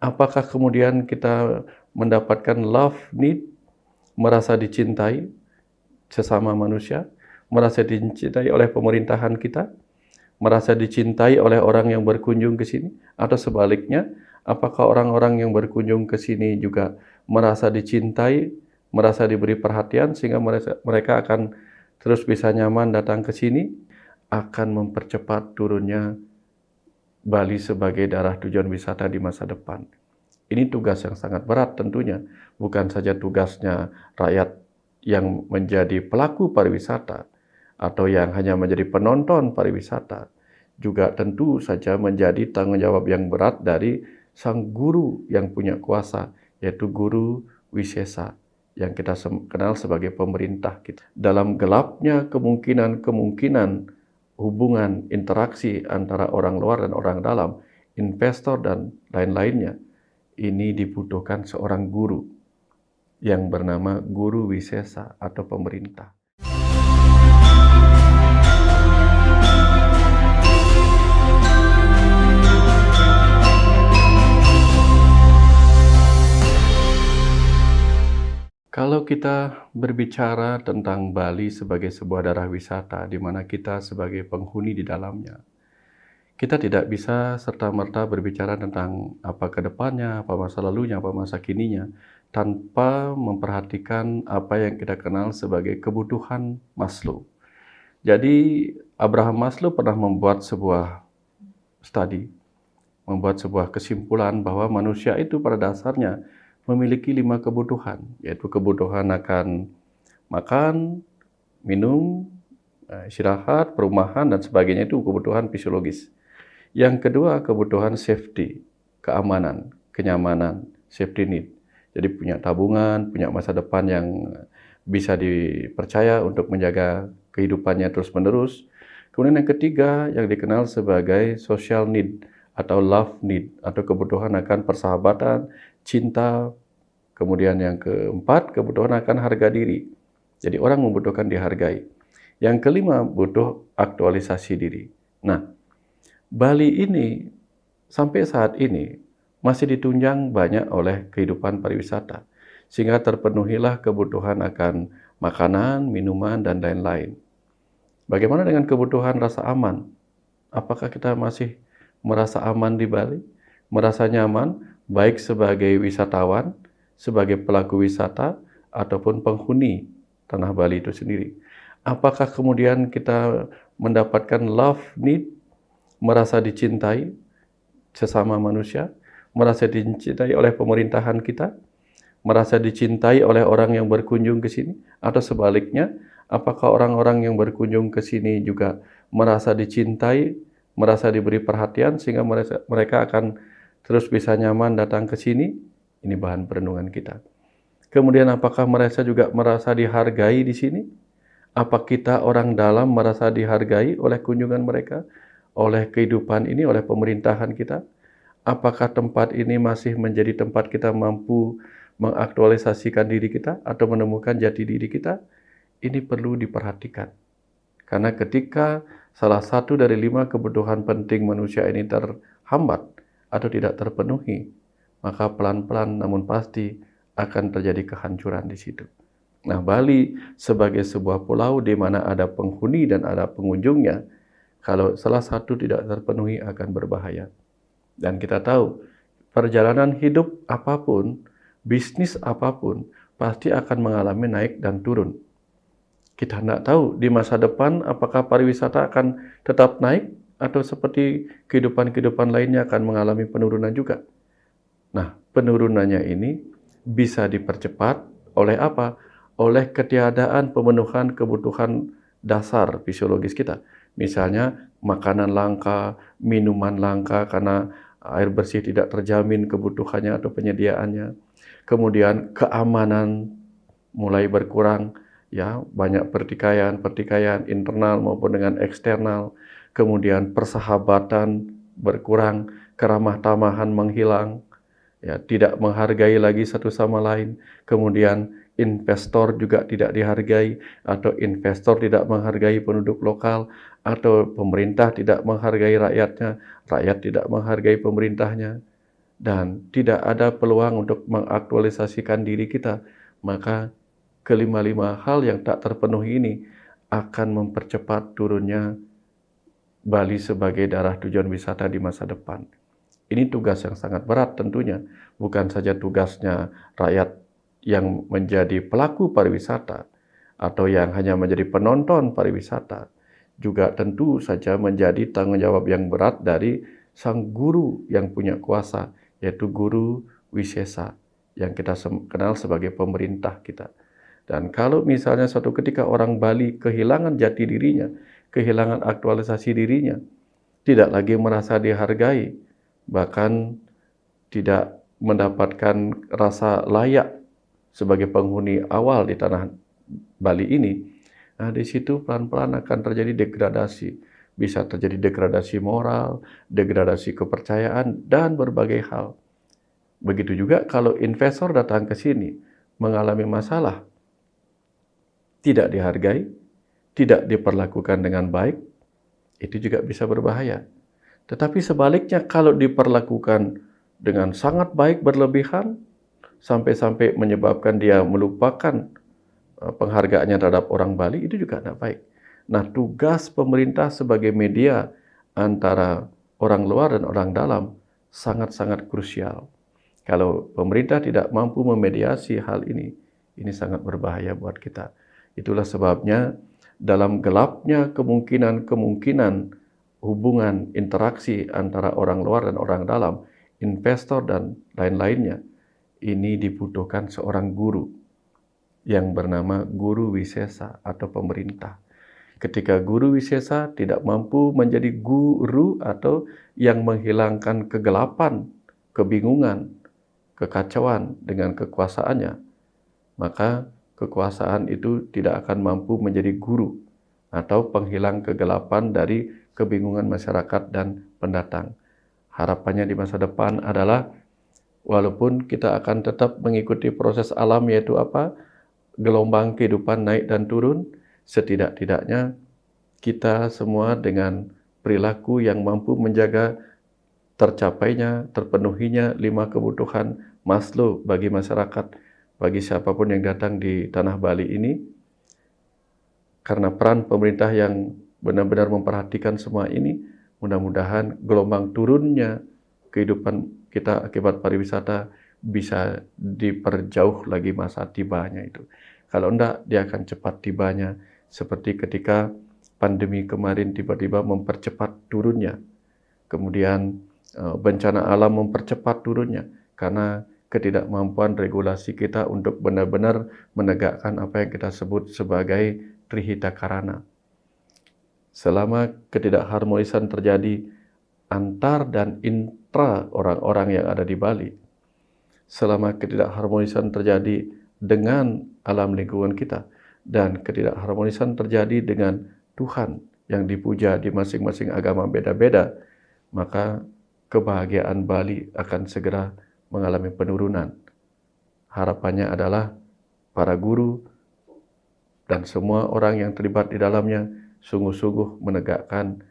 Apakah kemudian kita mendapatkan love, need, merasa dicintai sesama manusia, merasa dicintai oleh pemerintahan kita, merasa dicintai oleh orang yang berkunjung ke sini, atau sebaliknya, apakah orang-orang yang berkunjung ke sini juga merasa dicintai, merasa diberi perhatian sehingga mereka akan terus bisa nyaman datang ke sini, akan mempercepat turunnya Bali sebagai daerah tujuan wisata di masa depan. Ini tugas yang sangat berat tentunya, bukan saja tugasnya rakyat yang menjadi pelaku pariwisata atau yang hanya menjadi penonton pariwisata, juga tentu saja menjadi tanggung jawab yang berat dari sang guru yang punya kuasa, yaitu guru Wisesa yang kita kenal sebagai pemerintah kita. Dalam gelapnya kemungkinan-kemungkinan hubungan interaksi antara orang luar dan orang dalam, investor dan lain-lainnya, ini dibutuhkan seorang guru yang bernama guru Wisesa atau pemerintah. Kalau kita berbicara tentang Bali sebagai sebuah daerah wisata, di mana kita sebagai penghuni di dalamnya, kita tidak bisa serta-merta berbicara tentang apa ke depannya, apa masa lalunya, apa masa kininya, tanpa memperhatikan apa yang kita kenal sebagai kebutuhan Maslow. Jadi, Abraham Maslow pernah membuat sebuah studi, membuat sebuah kesimpulan bahwa manusia itu pada dasarnya memiliki 5 kebutuhan, yaitu kebutuhan akan makan, minum, istirahat, perumahan, dan sebagainya. Itu kebutuhan fisiologis. Yang kedua, kebutuhan safety, keamanan, kenyamanan, safety need. Jadi punya tabungan, punya masa depan yang bisa dipercaya untuk menjaga kehidupannya terus-menerus. Kemudian yang ketiga, yang dikenal sebagai social need atau love need, atau kebutuhan akan persahabatan, cinta. Kemudian yang keempat, kebutuhan akan harga diri. Jadi orang membutuhkan dihargai. Yang kelima, butuh aktualisasi diri. Nah, Bali ini sampai saat ini masih ditunjang banyak oleh kehidupan pariwisata, sehingga terpenuhilah kebutuhan akan makanan, minuman, dan lain-lain. Bagaimana dengan kebutuhan rasa aman? Apakah kita masih merasa aman di Bali? Merasa nyaman, baik sebagai wisatawan, sebagai pelaku wisata, ataupun penghuni tanah Bali itu sendiri. Apakah kemudian kita mendapatkan love, need, merasa dicintai sesama manusia, merasa dicintai oleh pemerintahan kita, merasa dicintai oleh orang yang berkunjung ke sini, atau sebaliknya, apakah orang-orang yang berkunjung ke sini juga merasa dicintai, merasa diberi perhatian sehingga mereka akan terus bisa nyaman datang ke sini? Ini bahan perenungan kita. Kemudian apakah mereka juga merasa dihargai di sini? Apa kita orang dalam merasa dihargai oleh kunjungan mereka, oleh kehidupan ini, oleh pemerintahan kita? Apakah tempat ini masih menjadi tempat kita mampu mengaktualisasikan diri kita atau menemukan jati diri kita? Ini perlu diperhatikan. Karena ketika salah satu dari 5 kebutuhan penting manusia ini terhambat atau tidak terpenuhi, maka pelan-pelan namun pasti akan terjadi kehancuran di situ. Nah, Bali sebagai sebuah pulau di mana ada penghuni dan ada pengunjungnya, kalau salah satu tidak terpenuhi akan berbahaya. Dan kita tahu, perjalanan hidup apapun, bisnis apapun, pasti akan mengalami naik dan turun. Kita tidak tahu di masa depan apakah pariwisata akan tetap naik atau seperti kehidupan-kehidupan lainnya akan mengalami penurunan juga. Nah, penurunannya ini bisa dipercepat oleh apa? Oleh ketiadaan pemenuhan kebutuhan dasar fisiologis kita. Misalnya makanan langka, minuman langka karena air bersih tidak terjamin kebutuhannya atau penyediaannya. Kemudian keamanan mulai berkurang, ya, banyak pertikaian internal maupun dengan eksternal. Kemudian persahabatan berkurang, keramah tamahan menghilang, ya, tidak menghargai lagi satu sama lain. Kemudian investor juga tidak dihargai, atau investor tidak menghargai penduduk lokal, atau pemerintah tidak menghargai rakyatnya, rakyat tidak menghargai pemerintahnya. dan tidak ada peluang untuk mengaktualisasikan diri kita, maka kelima-lima hal yang tak terpenuhi ini akan mempercepat turunnya Bali sebagai daerah tujuan wisata di masa depan. Ini tugas yang sangat berat tentunya, bukan saja tugasnya rakyat yang menjadi pelaku pariwisata atau yang hanya menjadi penonton pariwisata, juga tentu saja menjadi tanggung jawab yang berat dari sang guru yang punya kuasa, yaitu guru wisesa yang kita kenal sebagai pemerintah kita. Dan kalau misalnya suatu ketika orang Bali kehilangan jati dirinya, kehilangan aktualisasi dirinya, tidak lagi merasa dihargai, bahkan tidak mendapatkan rasa layak sebagai penghuni awal di tanah Bali ini, nah di situ pelan-pelan akan terjadi degradasi. Bisa terjadi degradasi moral, degradasi kepercayaan, dan berbagai hal. Begitu juga kalau investor datang ke sini mengalami masalah, tidak dihargai, tidak diperlakukan dengan baik, itu juga bisa berbahaya. Tetapi sebaliknya kalau diperlakukan dengan sangat baik berlebihan, sampai-sampai menyebabkan dia melupakan penghargaannya terhadap orang Bali, itu juga tidak baik. Nah, tugas pemerintah sebagai media antara orang luar dan orang dalam sangat-sangat krusial. Kalau pemerintah tidak mampu memediasi hal ini sangat berbahaya buat kita. Itulah sebabnya dalam gelapnya kemungkinan hubungan interaksi antara orang luar dan orang dalam, investor dan lain-lainnya, ini dibutuhkan seorang guru yang bernama guru wisesa atau pemerintah. Ketika guru wisesa tidak mampu menjadi guru atau yang menghilangkan kegelapan, kebingungan, kekacauan dengan kekuasaannya, maka kekuasaan itu tidak akan mampu menjadi guru atau penghilang kegelapan dari kebingungan masyarakat dan pendatang. Harapannya di masa depan adalah walaupun kita akan tetap mengikuti proses alam, yaitu apa? Gelombang kehidupan naik dan turun, setidak-tidaknya kita semua dengan perilaku yang mampu menjaga tercapainya, terpenuhinya 5 kebutuhan Maslow bagi masyarakat, bagi siapapun yang datang di tanah Bali ini, karena peran pemerintah yang benar-benar memperhatikan semua ini, mudah-mudahan gelombang turunnya kehidupan kita akibat pariwisata bisa diperjauh lagi masa tibanya itu. Kalau enggak, dia akan cepat tibanya, seperti ketika pandemi kemarin tiba-tiba mempercepat turunnya. Kemudian bencana alam mempercepat turunnya, karena ketidakmampuan regulasi kita untuk benar-benar menegakkan apa yang kita sebut sebagai Trihita Karana. Selama ketidakharmonisan terjadi antar dan intra orang-orang yang ada di Bali, selama ketidakharmonisan terjadi dengan alam lingkungan kita, dan ketidakharmonisan terjadi dengan Tuhan yang dipuja di masing-masing agama beda-beda, maka kebahagiaan Bali akan segera mengalami penurunan. Harapannya adalah para guru dan semua orang yang terlibat di dalamnya sungguh-sungguh menegakkan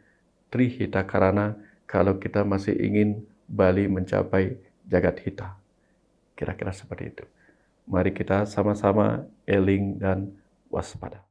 Trihita Karana kalau kita masih ingin Bali mencapai jagat hita. Kira-kira seperti itu. Mari kita sama-sama eling dan waspada.